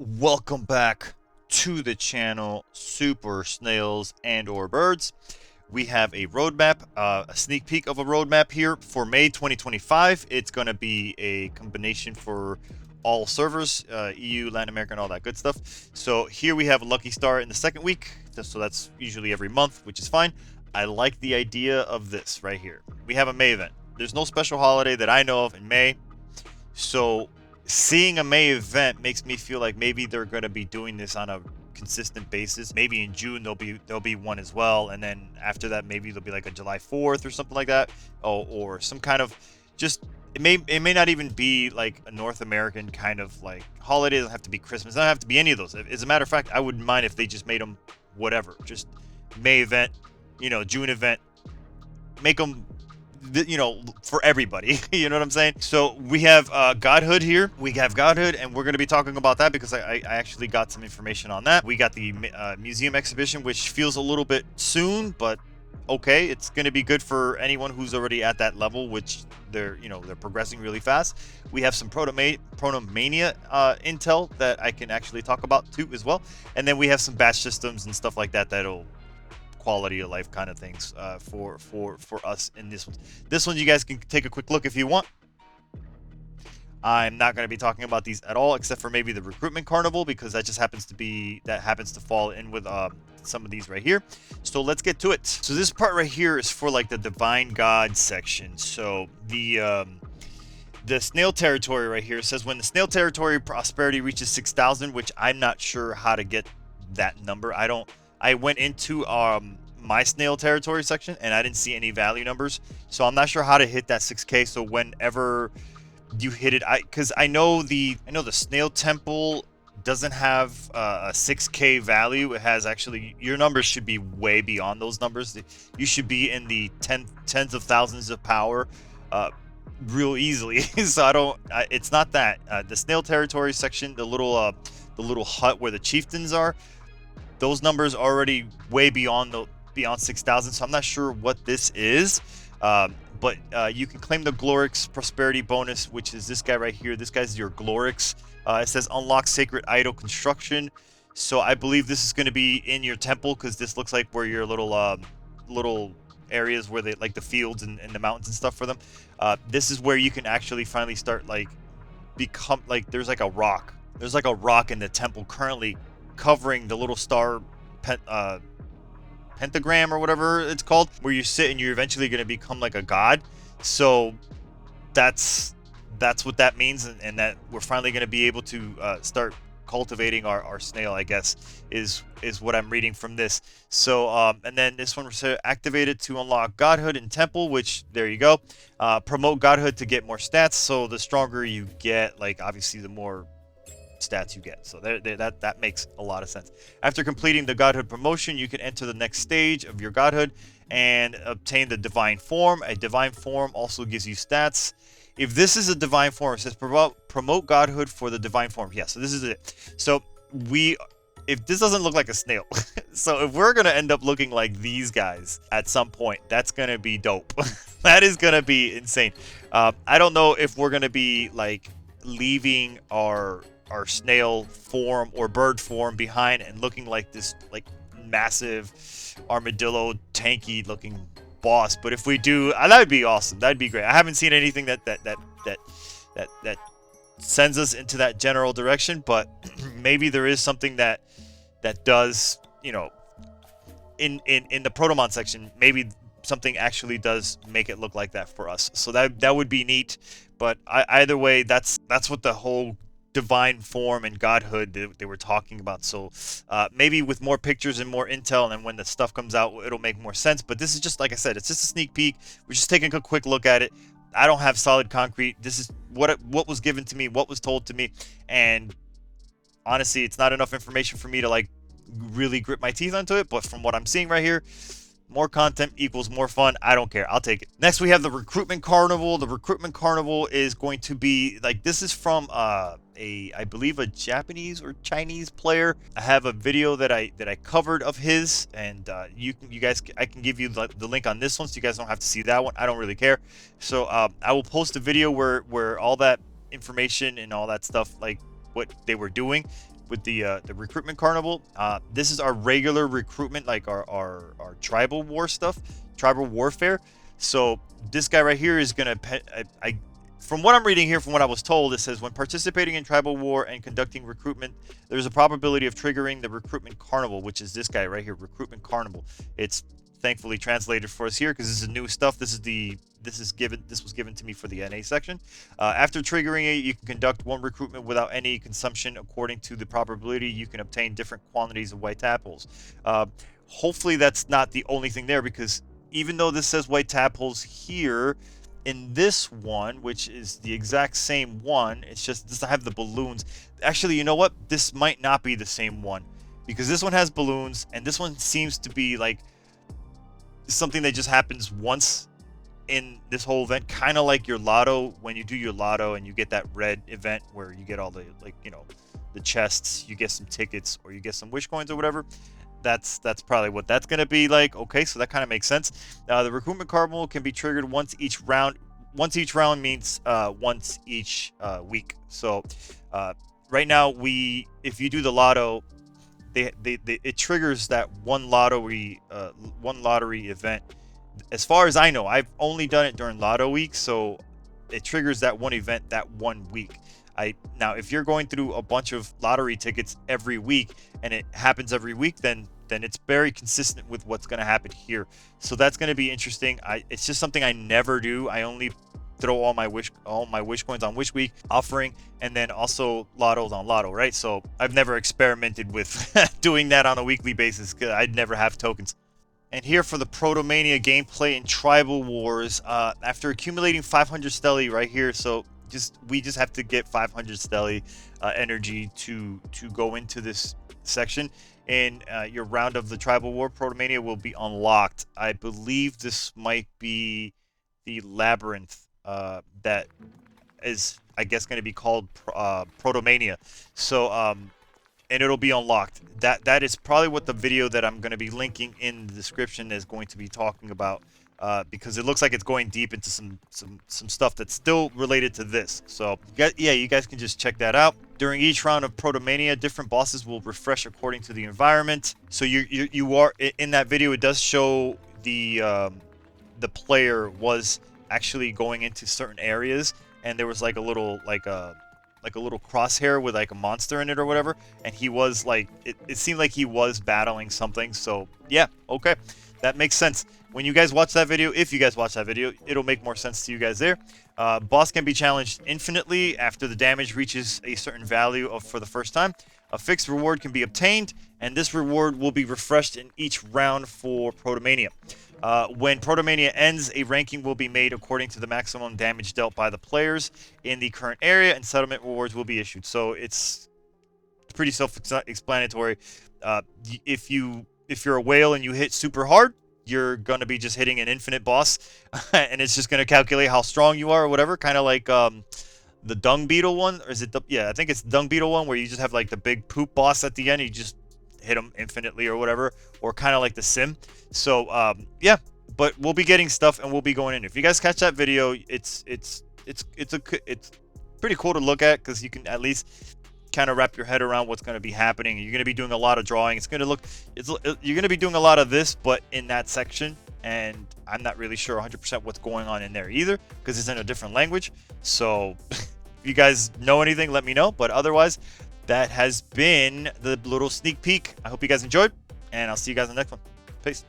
Welcome back to the channel, Super Snails and or Birds. We have a roadmap, a sneak peek of a roadmap here for May 2025. It's going to be a combination for all servers, EU, Latin America, and all that good stuff. So here we have a lucky star in the second week, so that's usually every month, which is fine. I like the idea of this right here. We have a May event. There's no special holiday that I know of in May, so seeing a May event makes me feel like maybe they're going to be doing this on a consistent basis. Maybe in June there'll be one as well, and then after that maybe there'll be like a July 4th or something like that, or some kind of just it may not even be like a North American kind of like holiday. It doesn't have to be Christmas. It doesn't have to be any of those. As a matter of fact, I wouldn't mind if they just made them whatever, just May event, June event, make them for everybody. You know what I'm saying? So we have Godhood here. We have Godhood, and we're going to be talking about that because I actually got some information on that. We got the museum exhibition, which feels a little bit soon, but okay, it's going to be good for anyone who's already at that level, which they're progressing really fast. We have some Protomania intel that I can actually talk about too as well, and then we have some batch systems and stuff like that that'll quality of life kind of things for us in this one. This one you guys can take a quick look if you want. I'm not going to be talking about these at all, except for maybe the recruitment carnival, because that just happens to fall in with some of these right here. So let's get to it. So this part right here is for like the divine god section. So the snail territory right here says when the snail territory prosperity reaches 6,000, which I'm not sure how to get that number. I went into my snail territory section and I didn't see any value numbers, so I'm not sure how to hit that 6K. So whenever you hit it, because I know the snail temple doesn't have a 6K value. It has actually, your numbers should be way beyond those numbers. You should be in the tens of thousands of power real easily. So it's not that. The snail territory section, the little hut where the chieftains are, those numbers are already way beyond 6,000. So I'm not sure what this is. But you can claim the Glorix prosperity bonus, which is this guy right here. This guy's your Glorix. It says unlock sacred idol construction. So I believe this is going to be in your temple, because this looks like where your little areas where they like the fields and the mountains and stuff for them. This is where you can actually finally start become like there's like a rock. There's like a rock in the temple currently covering the little star pentagram or whatever it's called, where you sit and you're eventually going to become like a god. So that's what that means, and that we're finally going to be able to start cultivating our snail, I guess, is what I'm reading from this. So and then this one was activated to unlock Godhood in Temple, which there you go. Promote Godhood to get more stats. So the stronger you get, like obviously the more stats you get. So that makes a lot of sense. After completing the Godhood promotion, you can enter the next stage of your Godhood and obtain the divine form. A divine form also gives you stats. If this is a divine form, it says promote Godhood for the divine form. Yeah, so this is it. So if this doesn't look like a snail, so if we're gonna end up looking like these guys at some point, that's gonna be dope. That is gonna be insane. I don't know if we're gonna be like leaving our snail form or bird form behind and looking like this like massive armadillo tanky looking boss, but if we do, that would be awesome. That'd be great. I haven't seen anything that sends us into that general direction, but maybe there is something that does, in the Protomon section, maybe something actually does make it look like that for us. So that would be neat. But either way, that's what the whole divine form and godhood they were talking about. So maybe with more pictures and more intel, and then when the stuff comes out, it'll make more sense. But this is just, like I said, it's just a sneak peek. We're just taking a quick look at it. I don't have solid concrete. This is what was given to me, what was told to me, and honestly, it's not enough information for me to like really grip my teeth onto it. But from what I'm seeing right here, more content equals more fun. I don't care. I'll take it. Next, we have the Recruitment Carnival. The Recruitment Carnival is going to be like, this is from I believe a Japanese or Chinese player. I have a video that I covered of his, and you guys, I can give you the link on this one, so you guys don't have to see that one. I don't really care. So I will post a video where all that information and all that stuff, like what they were doing, with the recruitment carnival. This is our regular recruitment, like our tribal war stuff, tribal warfare. So this guy right here is gonna from what I'm reading here, from what I was told, it says when participating in tribal war and conducting recruitment, there's a probability of triggering the recruitment carnival, which is this guy right here, recruitment carnival. It's thankfully translated for us here because this is new stuff. This was given to me for the NA section. After triggering it, you can conduct one recruitment without any consumption. According to the probability, you can obtain different quantities of white tadpoles. Hopefully that's not the only thing there, because even though this says white tadpoles here, in this one, which is the exact same one, it's just does not have the balloons. Actually, you know what? This might not be the same one, because this one has balloons, and this one seems to be like something that just happens once in this whole event, kind of like your lotto. When you do your lotto and you get that red event where you get all the, like, you know, the chests, you get some tickets or you get some wish coins or whatever. That's probably what that's going to be like. Okay, so that kind of makes sense. The recruitment carnival can be triggered once each round. Once each round means once each week. So right now, if you do the lotto, it triggers that one lottery event. As far as I know, I've only done it during lotto week, so it triggers that one event that 1 week. Now, if you're going through a bunch of lottery tickets every week and it happens every week, then it's very consistent with what's going to happen here. So that's going to be interesting. It's just something I never do. I only throw all my wish coins on wish week offering, and then also lottos on lotto, right? So I've never experimented with doing that on a weekly basis because I'd never have tokens. And here for the Protomania gameplay in Tribal Wars, after accumulating 500 Stelly right here, so we just have to get 500 Stelly energy to go into this section. And your round of the Tribal War Protomania will be unlocked. I believe this might be the Labyrinth that is, I guess, going to be called Protomania. So, and it'll be unlocked. That is probably what the video that I'm going to be linking in the description is going to be talking about, because it looks like it's going deep into some stuff that's still related to this. So yeah, you guys can just check that out. During each round of Protomania, different bosses will refresh according to the environment. So you are in that video. It does show the player was actually going into certain areas, and there was like a little crosshair with like a monster in it or whatever, and he was like, it seemed like he was battling something. So yeah, okay, that makes sense. When you guys watch that video, if you guys watch that video, it'll make more sense to you guys there. Boss can be challenged infinitely after the damage reaches a certain value for the first time. A fixed reward can be obtained, and this reward will be refreshed in each round for Protomania. When Protomania ends, a ranking will be made according to the maximum damage dealt by the players in the current area, and settlement rewards will be issued. So it's pretty self-explanatory. If you're a whale and you hit super hard, you're going to be just hitting an infinite boss, and it's just going to calculate how strong you are or whatever, kind of like the dung beetle one. Or is it yeah, I think it's the dung beetle one, where you just have like the big poop boss at the end, you just hit them infinitely or whatever, or kind of like the sim. So yeah, but we'll be getting stuff and we'll be going in. If you guys catch that video, it's pretty cool to look at, because you can at least kind of wrap your head around what's going to be happening. You're going to be doing a lot of drawing. You're going to be doing a lot of this, but in that section, and I'm not really sure 100% what's going on in there either, because it's in a different language. So if you guys know anything, let me know. But otherwise, that has been the little sneak peek. I hope you guys enjoyed, and I'll see you guys in the next one. Peace.